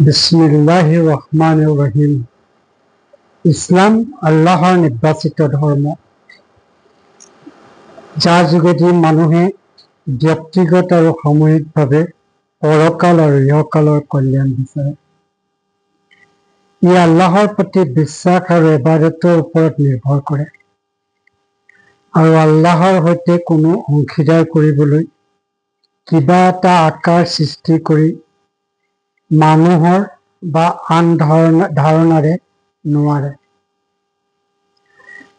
বিসমিল্লাহিৰ ৰহমানিৰ ৰহিম। ইছলাম আল্লাহৰ নিৰ্বাচিত ধৰ্ম, যাৰ যোগেদি মানুহে ব্যক্তিগত আৰু সামূহিকভাৱে পৰকাল আৰু ইহকালৰ কল্যাণ বিচাৰে। ই আল্লাহৰ প্ৰতি বিশ্বাস আৰু ইবাদতৰ ওপৰত নিৰ্ভৰ কৰে আৰু আল্লাহৰ সৈতে কোনো অংশীদাৰ কৰিবলৈ কিবা এটা আকাৰ সৃষ্টি কৰি মানুহৰ বা আন ধাৰণাৰে নোৱাৰে।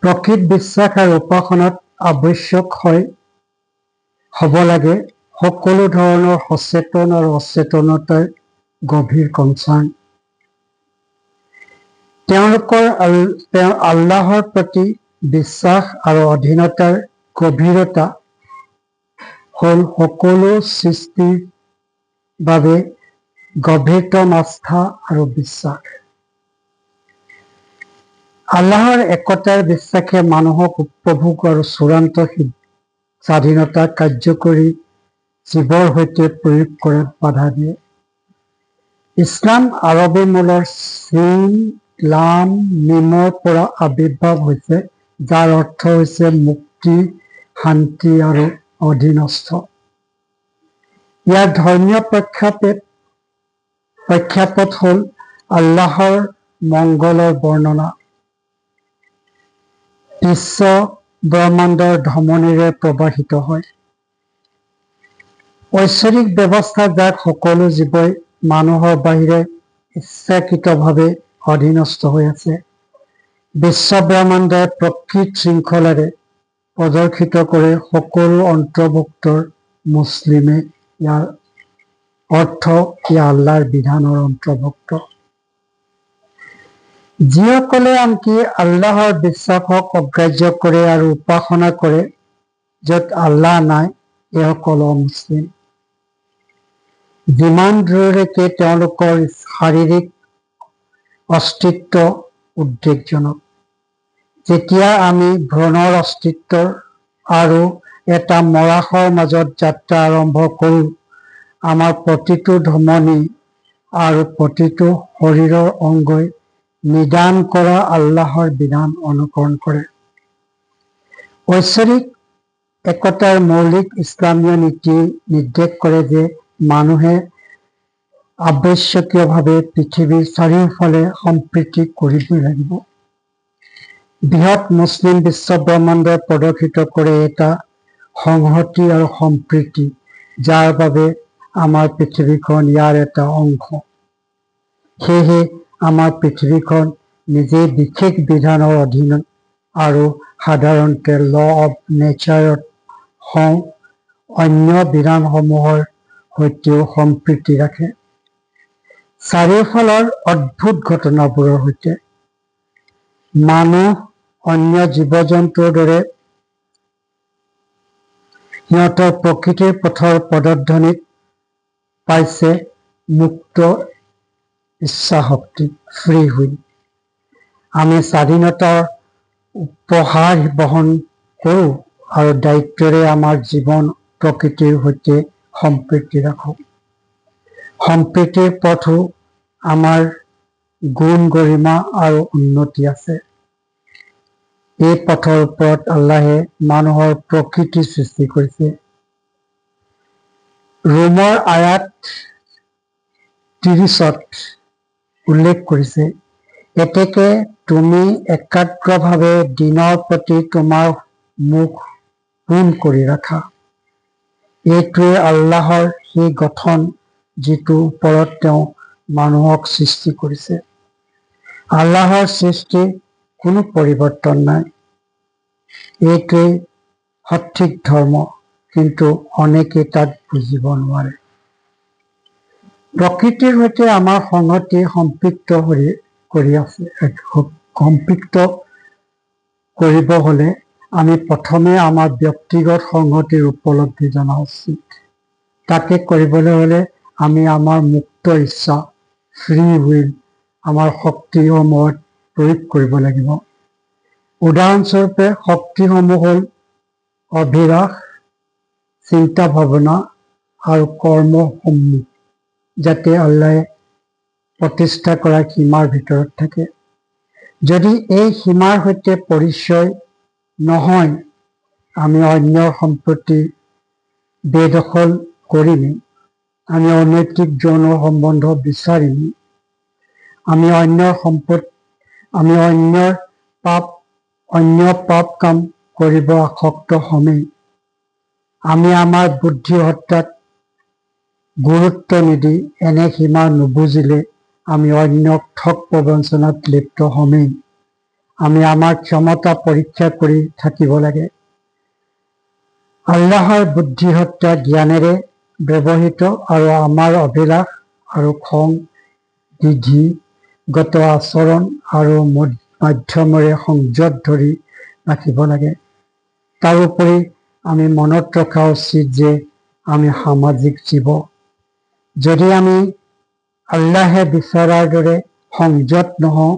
প্ৰকৃত বিশ্বাস আৰু উপাসনাত আৱশ্যক হ'ব লাগে সকলো ধৰণৰ সচেতন আৰু অচেতনতাৰ গভীৰ কনচাৰ্ণ। তেওঁলোকৰ আল্লাহৰ প্ৰতি বিশ্বাস আৰু অধীনতাৰ গভীৰতা হ'ল সকলো সৃষ্টিৰ বাবে গভীৰতম আস্থা আৰু বিশ্বাস। আল্লাহৰ একতাৰ বিশ্বাসে মানুহক উপভোগ আৰু চূড়ান্ত স্বাধীনতা কাৰ্যকৰী জীৱৰ সৈতে প্ৰয়োগ কৰাত বাধা দিয়ে। ইছলাম আৰবী মূলৰ চিন লাম মিমৰ পৰা আবিৰ্ভাৱ হৈছে, যাৰ অৰ্থ হৈছে মুক্তি, শান্তি আৰু অধীনস্থ। ইয়াৰ ধৰ্মীয় প্ৰেক্ষাপট হ'ল আল্লাহৰ মংগলৰ বৰ্ণনা, বিশ্ব ব্ৰহ্মাণ্ডৰ ধমনীৰে প্ৰবাহিত হয়। ঐশ্বৰিক ব্যৱস্থা, যাক সকলো জীৱই মানুহৰ বাহিৰে ইচ্ছাকৃতভাৱে অধীনস্থ হৈ আছে। বিশ্ব ব্ৰহ্মাণ্ডই প্ৰকৃত শৃংখলাৰে প্ৰদৰ্শিত কৰে সকলো অন্তৰ্ভুক্তৰ মুছলিমে। ইয়াৰ অৰ্থ ই আল্লাহৰ বিধানৰ অন্তৰ্ভুক্ত। যিসকলে আনকি আল্লাহৰ বিশ্বাসক অগ্ৰাহ্য কৰে আৰু উপাসনা কৰে য'ত আল্লাহ নাই, এইসকল অমুছলিম। যিমান দূৰলৈকে তেওঁলোকৰ শাৰীৰিক অস্তিত্ব উদ্বেগজনক। যেতিয়া আমি ভ্ৰূণৰ অস্তিত্বৰ আৰু এটা মৰাশৰ মাজত যাত্ৰা আৰম্ভ কৰোঁ, আমাৰ প্ৰতিটো ধমনী আৰু প্ৰতিটো শৰীৰৰ অংগই নিদান কৰা আল্লাহৰ বিধান অনুকৰণ কৰে। ঐশ্বৰিক একতাৰ মৌলিক ইছলামীয় নীতি নিৰ্দেশ কৰে যে মানুহে আৱশ্যকীয়ভাৱে পৃথিৱীৰ চাৰিওফালে সম্প্ৰীতি কৰিবই লাগিব। বৃহৎ মুছলিম বিশ্ব ব্ৰহ্মাণ্ডই প্ৰদৰ্শিত কৰে এটা সংহতি আৰু সম্প্ৰীতি, যাৰ বাবে আমাৰ পৃথিৱীখন ইয়াৰ এটা অংশ। সেয়েহে আমাৰ পৃথিৱীখন নিজেই বিশেষ বিধানৰ অধীন আৰু সাধাৰণতে ল অৱ নেচাৰত অন্য বিধানসমূহৰ সৈতেও সম্প্ৰীতি ৰাখে। চাৰিওফালৰ অদ্ভুত ঘটনাবোৰৰ সৈতে মানুহ অন্য জীৱ-জন্তুৰ দৰে সিহঁতৰ প্ৰকৃতিৰ পথৰ পদধ্বনিত পাইছে মুক্ত ইচ্ছাশক্তি, ফ্ৰী হুইল। আমি স্বাধীনতাৰ উপহাৰ বহন কৰোঁ আৰু দায়িত্বৰে আমাৰ জীৱন প্ৰকৃতিৰ সৈতে সম্প্ৰীতি ৰাখোঁ। সম্প্ৰীতিৰ পথো আমাৰ গুণ, গৰিমা আৰু উন্নতি আছে। এই পথৰ ওপৰত আল্লাহে মানুহৰ প্ৰকৃতি সৃষ্টি কৰিছে। ৰোমৰ আয়াত 30ত উল্লেখ কৰিছে, এতেকে তুমি একাগ্ৰভাৱে দিনৰ প্ৰতি তোমাৰ মুখ পোন কৰি ৰাখা। এইটোৱে আল্লাহৰ সেই গঠন যিটোৰ ওপৰত তেওঁ মানুহক সৃষ্টি কৰিছে। আল্লাহৰ সৃষ্টিৰ কোনো পৰিৱৰ্তন নাই। এইটোৱেই সঠিক ধৰ্ম, কিন্তু অনেকে তাক বুজিব নোৱাৰে। প্ৰকৃতিৰ সৈতে আমাৰ সংহতি সম্পৃক্ত কৰিব হ'লে আমি প্ৰথমে আমাৰ ব্যক্তিগত সংহতিৰ উপলব্ধি জনা উচিত। তাকে কৰিবলৈ হ'লে আমি আমাৰ মুক্ত ইচ্ছা, ফ্ৰী হুইল, আমাৰ শক্তিসমূহত প্ৰয়োগ কৰিব লাগিব। উদাহৰণস্বৰূপে শক্তিসমূহ হ'ল অভিলাষ, চিন্তা ভাৱনা আৰু কৰ্মসমূহ, যাতে আল্লাহে প্ৰতিষ্ঠা কৰা সীমাৰ ভিতৰত থাকে। যদি এই সীমাৰ সৈতে পৰিচয় নহয়, আমি অন্যৰ সম্পত্তি বেদখল কৰিমেই, আমি অনৈতিক যৌন সম্বন্ধ বিচাৰিমেই, আমি অন্য পাপ কাম কৰিব আসক্ত হমেই, আমি আমাৰ বুদ্ধি হত্যাত গুৰুত্ব নিদি এনে সীমা নুবুজিলে আমি অন্যক ঠগ প্ৰবঞ্চনাত লিপ্ত হমেই। আমি আমাৰ ক্ষমতা পৰীক্ষা কৰি থাকিব লাগে। আল্লাহৰ বুদ্ধি হত্যা জ্ঞানেৰে ব্যৱহৃত আৰু আমাৰ অভিলাষ আৰু খং বিধিগত আচৰণ আৰু মাধ্যমেৰে সংযত ধৰি ৰাখিব লাগে। তাৰোপৰি আমি মনত ৰখা উচিত যে আমি সামাজিক জীৱ। যদি আমি আল্লাহে বিচৰাৰ দৰে সংযত নহওঁ,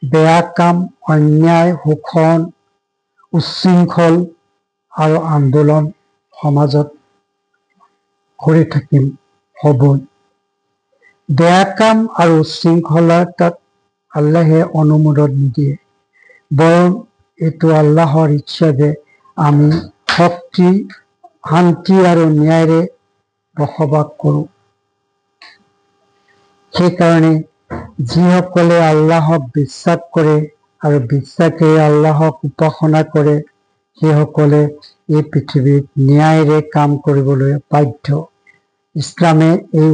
বেয়া কাম, অন্যায়, শোষণ, উচ্ছৃংখল আৰু আন্দোলন সমাজত কৰি থাকিম হবই। বেয়া কাম আৰু উচ্ছৃংখলতাক আল্লাহে অনুমোদন নিদিয়ে, বৰং এইটো আল্লাহৰ ইচ্ছা যে আমি শান্তি আৰু ন্যায়েৰে বসবাস কৰোঁ। সেইকাৰণে যিসকলে আল্লাহক বিশ্বাস কৰে আৰু বিশ্বাসেৰে আল্লাহক উপাসনা কৰে, সেইসকলে এই পৃথিৱীত ন্যায়েৰে কাম কৰিবলৈ বাধ্য। ইছলামে এই